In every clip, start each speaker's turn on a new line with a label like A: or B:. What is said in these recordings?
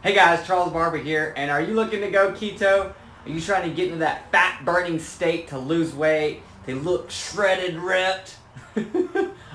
A: Hey guys, Charles Barber here, and are you looking to go keto? Are you trying to get into that fat burning state to lose weight, to look shredded ripped?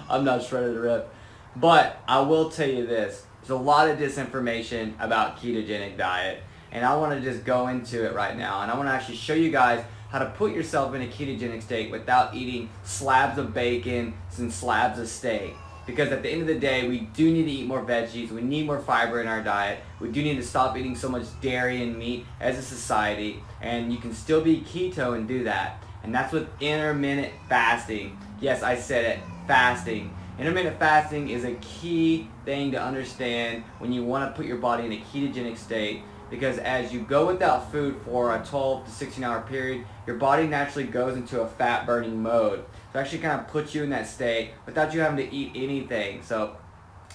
A: I'm not shredded ripped, but I will tell you this. There's a lot of disinformation about ketogenic diet, and I want to just go into it right now, and I want to actually show you guys how to put yourself in a ketogenic state without eating slabs of bacon and slabs of steak. Because at the end of the day, we do need to eat more veggies, we need more fiber in our diet, we do need to stop eating so much dairy and meat as a society, and you can still be keto and do that. And that's with intermittent fasting. Yes, I said it, fasting. Intermittent fasting is a key thing to understand when you want to put your body in a ketogenic state, because as you go without food for a 12 to 16 hour period, your body naturally goes into a fat burning mode. So it actually kind of puts you in that state without you having to eat anything. So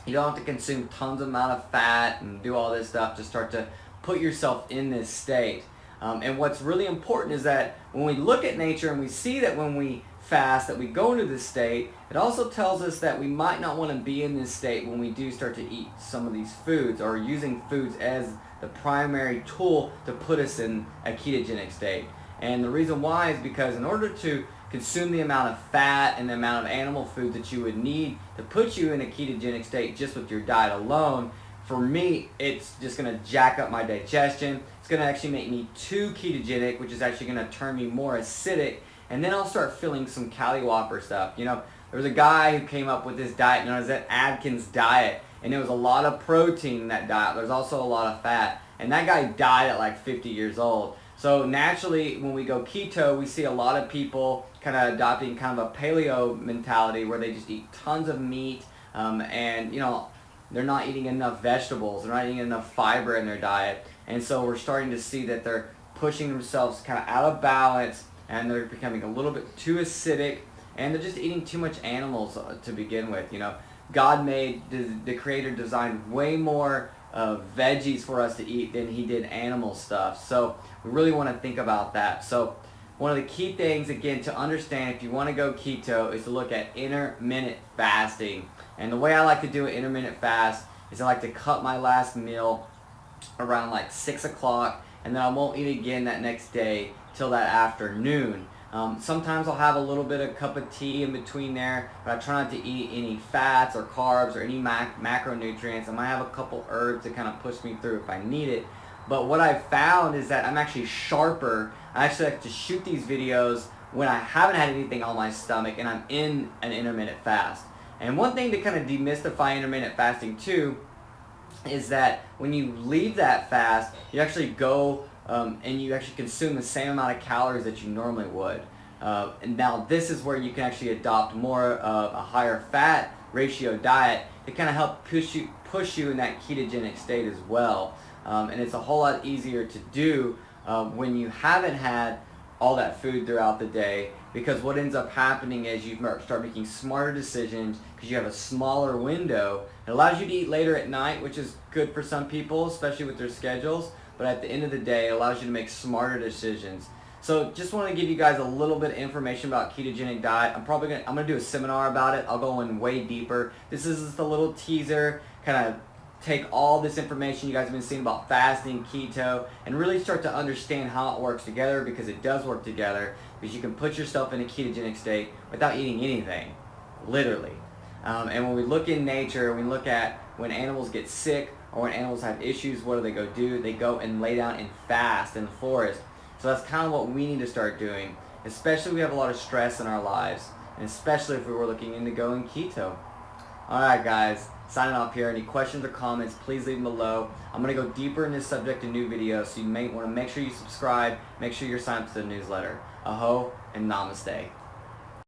A: you don't have to consume tons of amount of fat and do all this stuff to start to put yourself in this state. And what's really important is that when we look at nature and we see that when we fast that we go into this state, it also tells us that we might not want to be in this state when we do start to eat some of these foods or using foods as the primary tool to put us in a ketogenic state. And the reason why is because in order to consume the amount of fat and the amount of animal food that you would need to put you in a ketogenic state just with your diet alone, for me, it's just going to jack up my digestion. It's going to actually make me too ketogenic, which is actually going to turn me more acidic, and then I'll start feeling some Callywhopper stuff. You know, there was a guy who came up with this diet known as the Atkins diet, and there was a lot of protein in that diet. There's also a lot of fat, and that guy died at like 50 years old. So naturally, when we go keto, we see a lot of people kind of adopting kind of a paleo mentality where they just eat tons of meat, and you know, they're not eating enough vegetables, they're not eating enough fiber in their diet, and so we're starting to see that they're pushing themselves kind of out of balance, and they're becoming a little bit too acidic, and they're just eating too much animals to begin with. You know, God made, the Creator designed way more veggies for us to eat than He did animal stuff. So we really want to think about that. So one of the key things, again, to understand if you want to go keto is to look at intermittent fasting. And the way I like to do an intermittent fast is I like to cut my last meal around like 6 o'clock, and then I won't eat again that next day till that afternoon. Sometimes I'll have a little bit of cup of tea in between there, but I try not to eat any fats or carbs or any macronutrients. I might have a couple herbs to kind of push me through if I need it. But what I've found is that I'm actually sharper. I actually like to shoot these videos when I haven't had anything on my stomach and I'm in an intermittent fast. And one thing to kind of demystify intermittent fasting too is that when you leave that fast, you actually go and you actually consume the same amount of calories that you normally would. And now this is where you can actually adopt more of a higher fat ratio diet to kind of help push you in that ketogenic state as well. And it's a whole lot easier to do when you haven't had all that food throughout the day, because what ends up happening is you start making smarter decisions because you have a smaller window. It allows you to eat later at night, which is good for some people, especially with their schedules, but at the end of the day, it allows you to make smarter decisions. So just want to give you guys a little bit of information about ketogenic diet. I'm gonna do a seminar about it. I'll go in way deeper. This is just a little teaser, kind of take all this information you guys have been seeing about fasting, keto, and really start to understand how it works together, because it does work together, because you can put yourself in a ketogenic state without eating anything, literally. And when we look in nature, we look at when animals get sick or when animals have issues, what do they go do? They go and lay down and fast in the forest. So that's kind of what we need to start doing, especially if we have a lot of stress in our lives, and especially if we were looking into going keto. Alright guys, signing off here. Any questions or comments, please leave them below. I'm going to go deeper in this subject in new videos, so you may want to make sure you subscribe, make sure you're signed up to the newsletter. Aho and namaste.